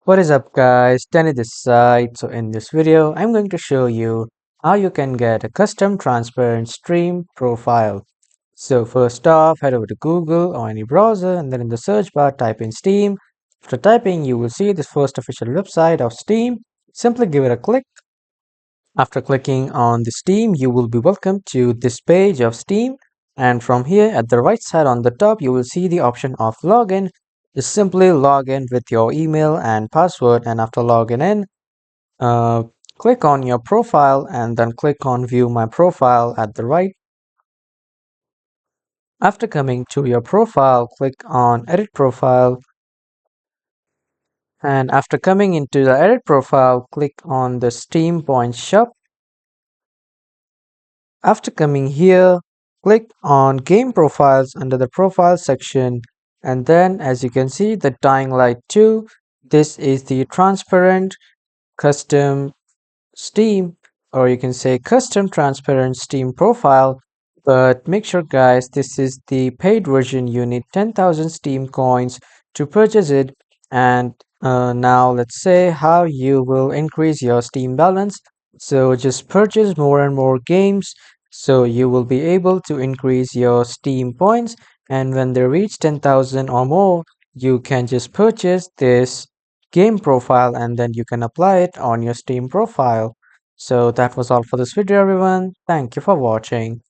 What is up guys, Danny this side. So in this video, I'm going to show you how you can get a custom transparent stream profile. So first off, head over to Google or any browser and then in the search bar type in Steam. After typing, you will see this first official website of Steam. Simply give it a click. After clicking on the Steam, you will be welcomed to this page of Steam. And from here at the right side on the top, you will see the option of login. Just simply log in with your email and password. And after logging in, uh, click on your profile and then click on view my profile at the right. After coming to your profile, click on edit profile. And after coming into the edit profile, click on the Steam Point Shop. After coming here, click on game profiles under the profile section, and then as you can see the Dying Light 2, this is the transparent custom Steam, or you can say custom transparent Steam profile. But make sure guys, this is the paid version. You need 10,000 Steam coins to purchase it. And now let's say how you will increase your Steam balance. So just purchase more and more games, so you will be able to increase your Steam points, and when they reach 10,000 or more, you can just purchase this game profile and then you can apply it on your Steam profile. So that was all for this video everyone. Thank you for watching.